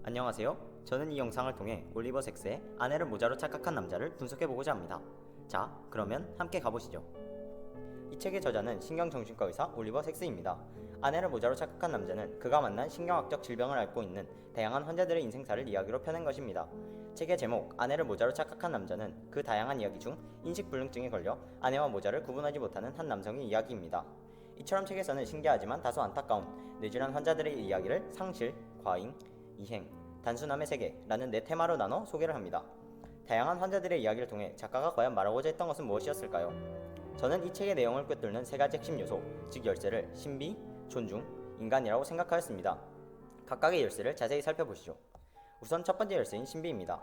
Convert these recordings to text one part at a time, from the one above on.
안녕하세요. 저는 이 영상을 통해 올리버 섹스의 아내를 모자로 착각한 남자를 분석해보고자 합니다. 자, 그러면 함께 가보시죠. 이 책의 저자는 신경정신과 의사 올리버 섹스입니다. 아내를 모자로 착각한 남자는 그가 만난 신경학적 질병을 앓고 있는 다양한 환자들의 인생사를 이야기로 펴낸 것입니다. 책의 제목 아내를 모자로 착각한 남자는 그 다양한 이야기 중 인식불능증에 걸려 아내와 모자를 구분하지 못하는 한 남성의 이야기입니다. 이처럼 책에서는 신기하지만 다소 안타까운 뇌질환 환자들의 이야기를 상실, 과잉, 이행, 단순함의 세계라는 네 테마로 나눠 소개를 합니다. 다양한 환자들의 이야기를 통해 작가가 과연 말하고자 했던 것은 무엇이었을까요? 저는 이 책의 내용을 꿰뚫는 세 가지 핵심 요소, 즉 열쇠를 신비, 존중, 인간이라고 생각하였습니다. 각각의 열쇠를 자세히 살펴보시죠. 우선 첫 번째 열쇠인 신비입니다.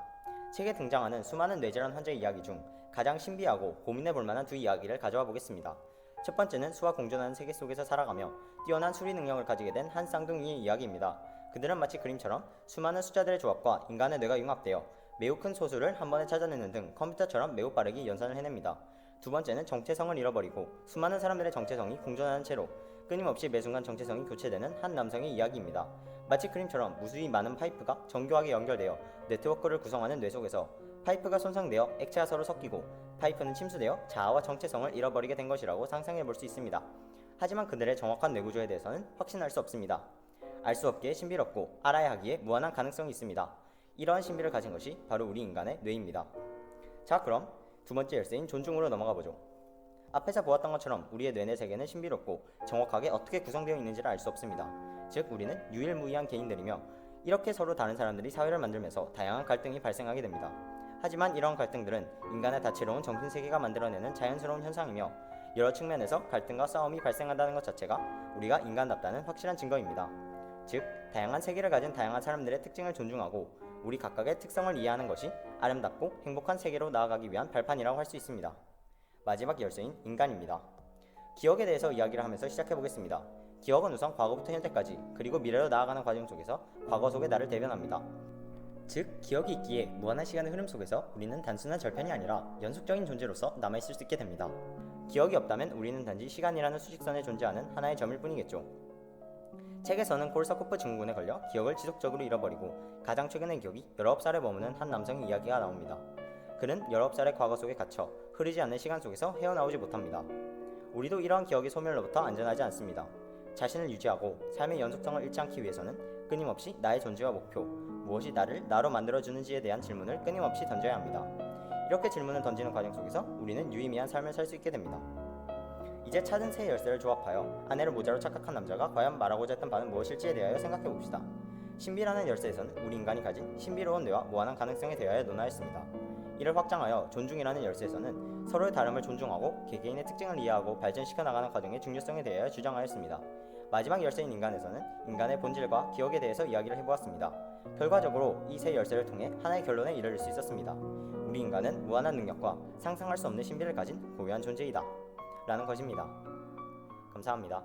책에 등장하는 수많은 뇌질환 환자의 이야기 중 가장 신비하고 고민해볼 만한 두 이야기를 가져와 보겠습니다. 첫 번째는 수와 공존하는 세계 속에서 살아가며 뛰어난 수리 능력을 가지게 된 한 쌍둥이의 이야기입니다. 그들은 마치 그림처럼 수많은 숫자들의 조합과 인간의 뇌가 융합되어 매우 큰 소수를 한 번에 찾아내는 등 컴퓨터처럼 매우 빠르게 연산을 해냅니다. 두 번째는 정체성을 잃어버리고 수많은 사람들의 정체성이 공존하는 채로 끊임없이 매순간 정체성이 교체되는 한 남성의 이야기입니다. 마치 그림처럼 무수히 많은 파이프가 정교하게 연결되어 네트워크를 구성하는 뇌 속에서 파이프가 손상되어 액체가 서로 섞이고 파이프는 침수되어 자아와 정체성을 잃어버리게 된 것이라고 상상해 볼 수 있습니다. 하지만 그들의 정확한 뇌구조에 대해서는 확신할 수 없습니다. 알 수 없기에 신비롭고 알아야 하기에 무한한 가능성이 있습니다. 이러한 신비를 가진 것이 바로 우리 인간의 뇌입니다. 자, 그럼 두 번째 열쇠인 존중으로 넘어가 보죠. 앞에서 보았던 것처럼 우리의 뇌내 세계는 신비롭고 정확하게 어떻게 구성되어 있는지를 알 수 없습니다. 즉 우리는 유일무이한 개인들이며 이렇게 서로 다른 사람들이 사회를 만들면서 다양한 갈등이 발생하게 됩니다. 하지만 이러한 갈등들은 인간의 다채로운 정신세계가 만들어내는 자연스러운 현상이며 여러 측면에서 갈등과 싸움이 발생한다는 것 자체가 우리가 인간답다는 확실한 증거입니다. 즉, 다양한 세계를 가진 다양한 사람들의 특징을 존중하고 우리 각각의 특성을 이해하는 것이 아름답고 행복한 세계로 나아가기 위한 발판이라고 할 수 있습니다. 마지막 열쇠인 인간입니다. 기억에 대해서 이야기를 하면서 시작해보겠습니다. 기억은 우선 과거부터 현재까지 그리고 미래로 나아가는 과정 속에서 과거 속의 나를 대변합니다. 즉, 기억이 있기에 무한한 시간의 흐름 속에서 우리는 단순한 절편이 아니라 연속적인 존재로서 남아있을 수 있게 됩니다. 기억이 없다면 우리는 단지 시간이라는 수직선에 존재하는 하나의 점일 뿐이겠죠. 책에서는 콜사코프 증후군에 걸려 기억을 지속적으로 잃어버리고 가장 최근의 기억이 19살에 머무는 한 남성의 이야기가 나옵니다. 그는 19살의 과거 속에 갇혀 흐르지 않는 시간 속에서 헤어나오지 못합니다. 우리도 이러한 기억의 소멸로부터 안전하지 않습니다. 자신을 유지하고 삶의 연속성을 잃지 않기 위해서는 끊임없이 나의 존재와 목표, 무엇이 나를 나로 만들어주는지에 대한 질문을 끊임없이 던져야 합니다. 이렇게 질문을 던지는 과정 속에서 우리는 유의미한 삶을 살 수 있게 됩니다. 이제 찾은 세 열쇠를 조합하여 아내를 모자로 착각한 남자가 과연 말하고자 했던 바는 무엇일지에 대하여 생각해봅시다. 신비라는 열쇠에서는 우리 인간이 가진 신비로운 뇌와 무한한 가능성에 대하여 논하였습니다. 이를 확장하여 존중이라는 열쇠에서는 서로의 다름을 존중하고 개개인의 특징을 이해하고 발전시켜 나가는 과정의 중요성에 대하여 주장하였습니다. 마지막 열쇠인 인간에서는 인간의 본질과 기억에 대해서 이야기를 해보았습니다. 결과적으로 이 세 열쇠를 통해 하나의 결론에 이르를 수 있었습니다. 우리 인간은 무한한 능력과 상상할 수 없는 신비를 가진 고유한 존재이다 라는 것입니다. 감사합니다.